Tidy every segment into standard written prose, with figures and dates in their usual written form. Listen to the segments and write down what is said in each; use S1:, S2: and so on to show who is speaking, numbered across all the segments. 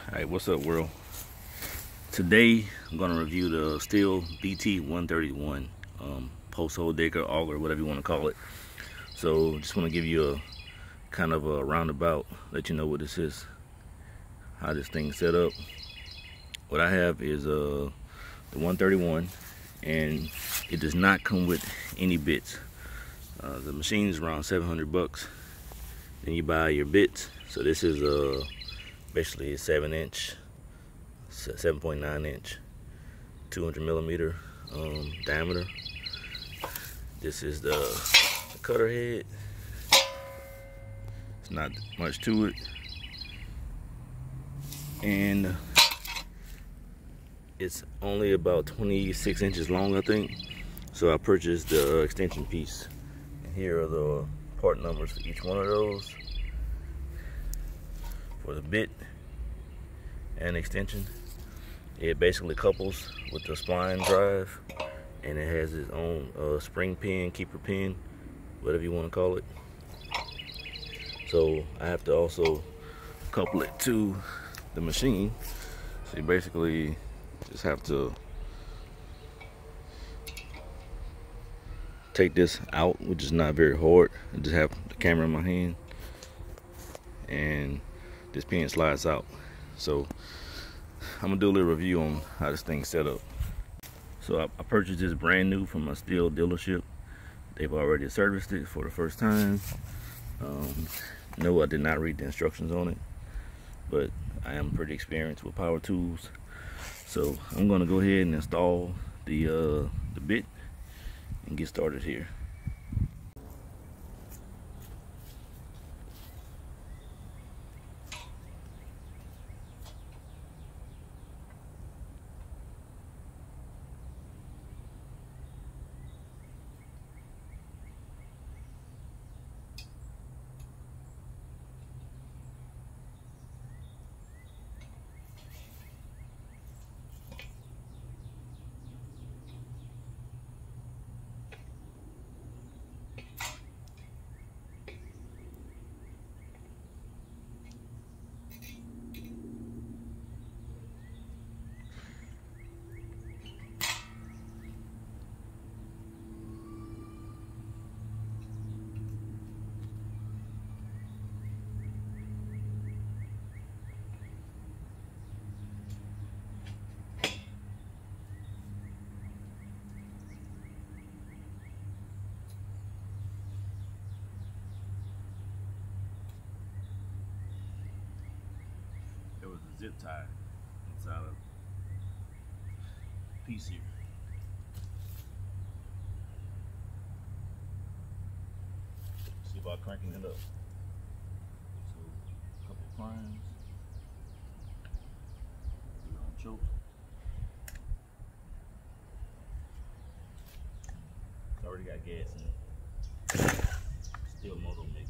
S1: Alright, what's up, world? Today I'm going to review the Stihl BT-131 post hole digger, auger, whatever you want to call it. So just want to give you a kind of a roundabout, let you know what this is, how this thing's set up. What I have is the 131, and it does not come with any bits. The machine is around $700. Then you buy your bits. So this is basically a 7-inch, 7.9-inch, 200 millimeter diameter. This is the cutter head. It's not much to it, and it's only about 26 inches long, I think. So I purchased the extension piece, and here are the part numbers for each one of those. For the bit and extension, it basically couples with the spline drive, and it has its own spring pin, keeper pin, whatever you want to call it. So I have to also couple it to the machine. So you basically just have to take this out, which is not very hard. I just have the camera in my hand, and this pin slides out. So I'm gonna do a little review on how this thing's set up. So I purchased this brand new from a Stihl dealership. They've already serviced it for the first time. No, I did not read the instructions on it, but I am pretty experienced with power tools. So I'm gonna go ahead and install the bit and get started here. There was a zip tie inside of the piece here. See about cranking it up. So a couple primes. Put it on choke. It's already got gas in it. Stihl motor mix.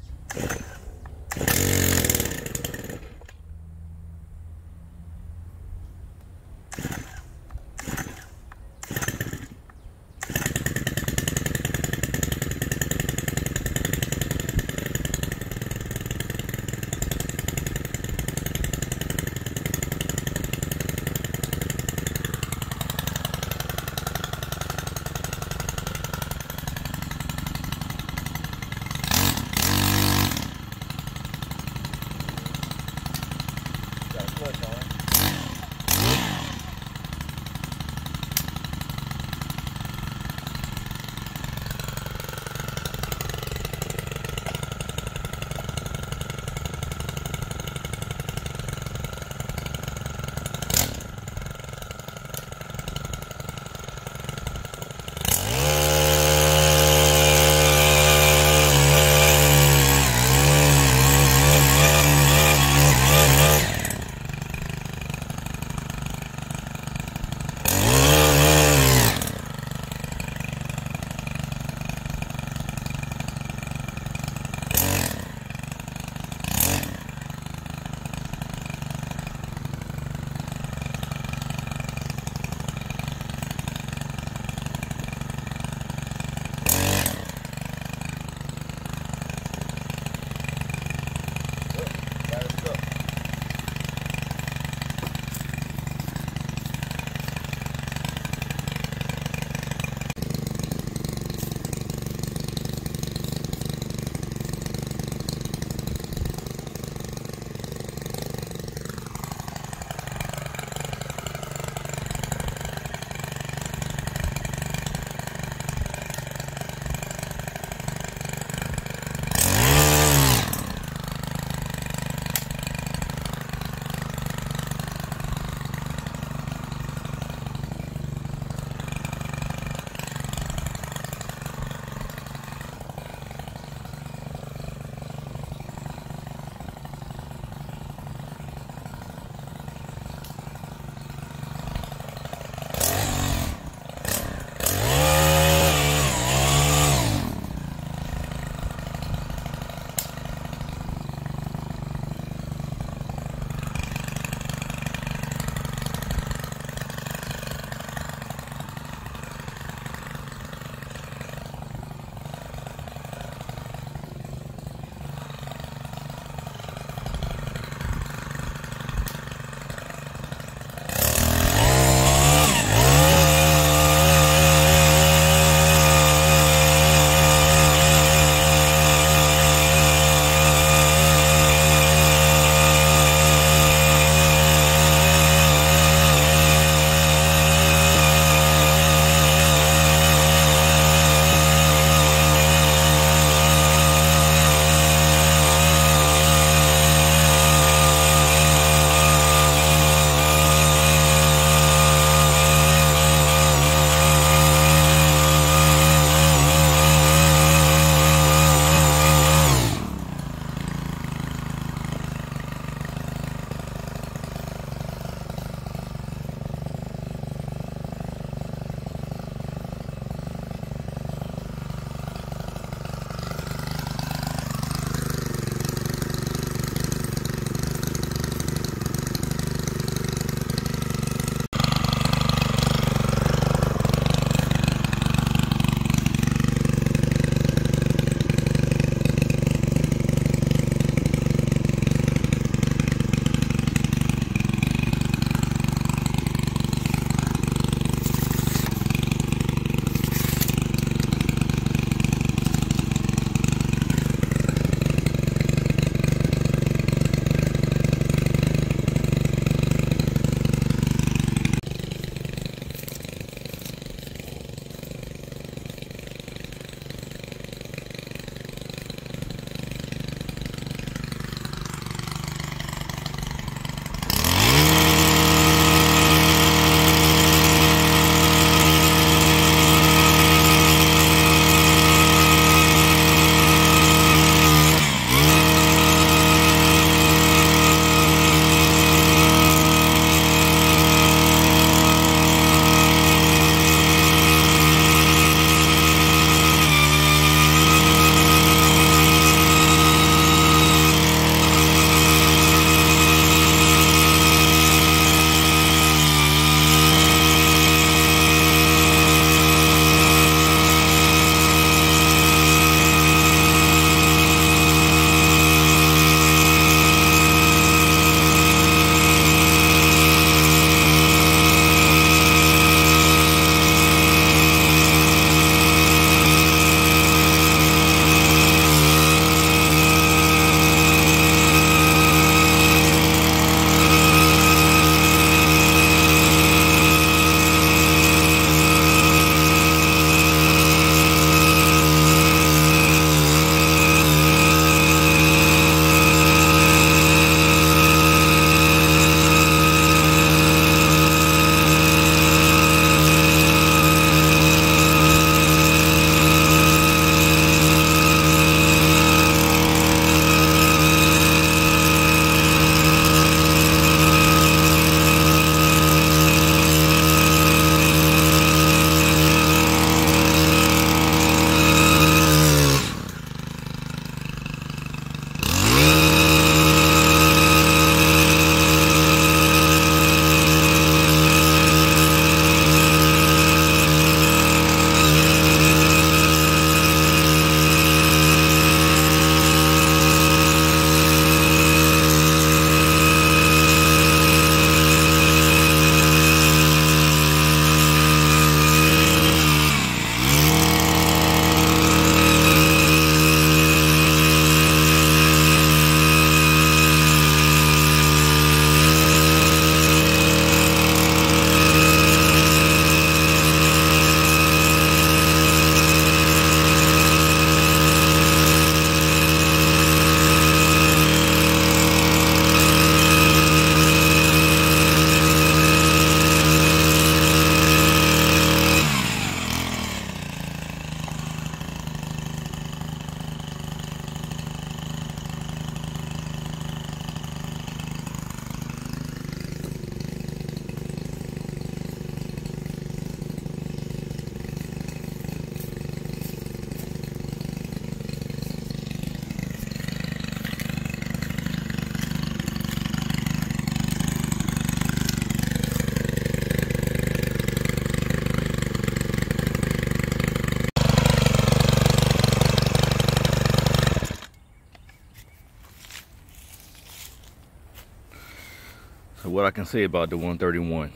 S1: So what I can say about the 131,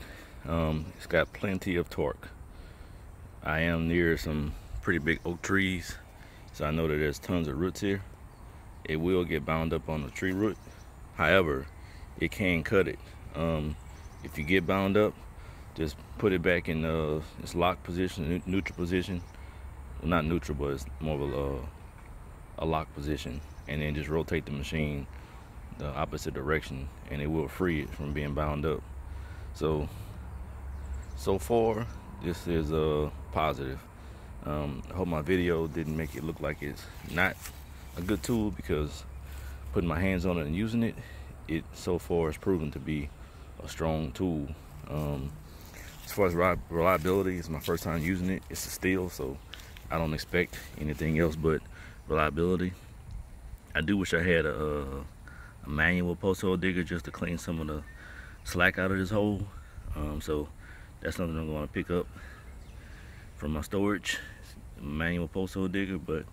S1: it's got plenty of torque. I am near some pretty big oak trees, so I know that there's tons of roots here. It will get bound up on the tree root. However, it can cut it. If you get bound up, just put it back in its lock position, neutral position. Well, not neutral, but it's more of a lock position, and then just rotate the machine the opposite direction, and it will free it from being bound up. So far, this is positive. I hope my video didn't make it look like it's not a good tool, because putting my hands on it and using it, it so far has proven to be a strong tool. As far as reliability, it's my first time using it. It's a Stihl, so I don't expect anything else but reliability. I do wish I had a manual post hole digger just to clean some of the slack out of this hole. So that's something I'm going to pick up from my storage, manual post hole digger. But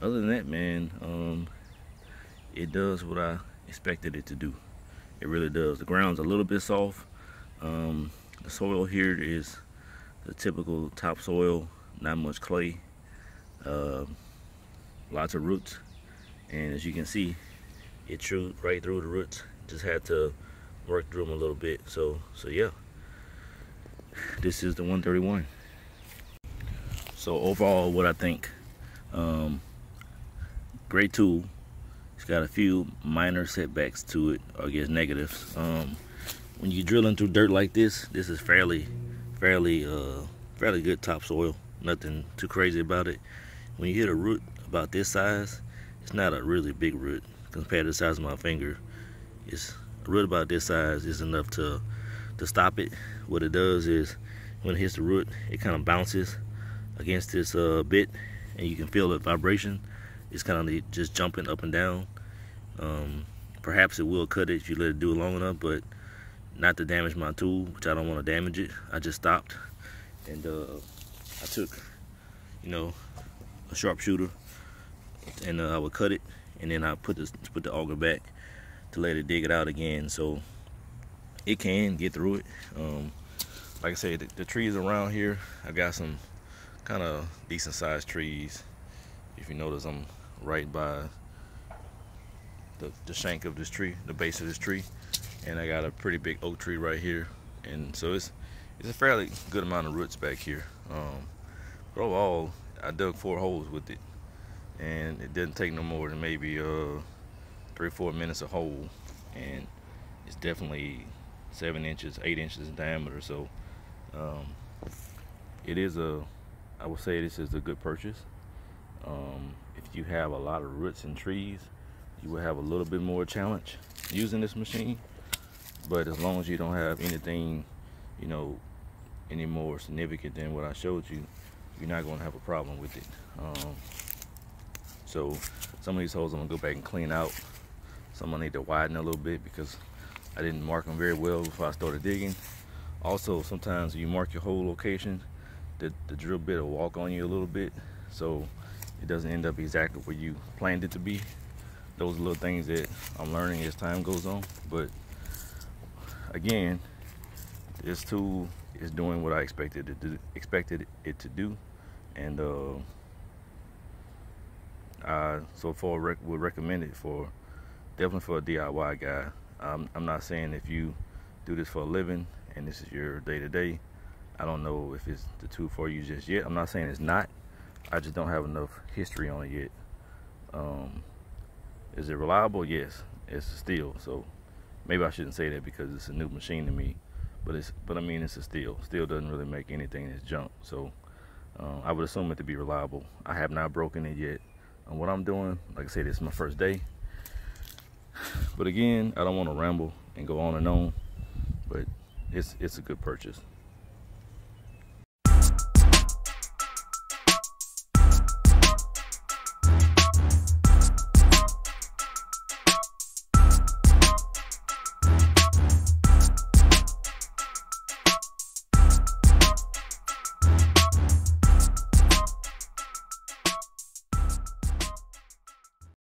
S1: other than that, man, it does what I expected it to do. It really does. The ground's a little bit soft. The soil here is the typical topsoil, not much clay, lots of roots, and as you can see, it chewed right through the roots. Just had to work through them a little bit. So yeah, this is the 131. So overall, what I think, great tool. It's got a few minor setbacks to it, or I guess negatives. When you're drilling through dirt like this is fairly good topsoil. Nothing too crazy about it. When you hit a root about this size, it's not a really big root compared to the size of my finger. It's a root about this size is enough to stop it. What it does is, when it hits the root, it kind of bounces against this bit, and you can feel the vibration. It's kind of just jumping up and down. Perhaps it will cut it if you let it do it long enough, but not to damage my tool, which I don't want to damage it. I just stopped, and I took, a sharpshooter, and I would cut it, and then I put the auger back to let it dig it out again, so it can get through it. Like I said, the trees around here, I got some kind of decent sized trees. If you notice, I'm right by the shank of this tree, the base of this tree, and I got a pretty big oak tree right here, and so it's a fairly good amount of roots back here. But overall, I dug 4 holes with it, and it didn't take no more than maybe 3 or 4 minutes a hole, and it's definitely 7 inches, 8 inches in diameter. So I would say this is a good purchase. If you have a lot of roots and trees, you will have a little bit more challenge using this machine. But as long as you don't have anything, any more significant than what I showed you, you're not going to have a problem with it. So some of these holes I'm going to go back and clean out. Some I need to widen a little bit because I didn't mark them very well before I started digging. Also, sometimes when you mark your hole location, the drill bit will walk on you a little bit, so it doesn't end up exactly where you planned it to be. Those are little things that I'm learning as time goes on. But again, this tool is doing what I expected it to do, and I so far would recommend it definitely for a DIY guy. I'm not saying if you do this for a living and this is your day-to-day, I don't know if it's the tool for you just yet. I'm not saying it's not. I just don't have enough history on it yet. Is it reliable? Yes, it's a Stihl. So maybe I shouldn't say that because it's a new machine to me. But I mean, it's a Stihl. Stihl doesn't really make anything that's junk. So I would assume it to be reliable. I have not broken it yet. And what I'm doing, like I said, it's my first day. But again, I don't want to ramble and go on and on. But it's a good purchase.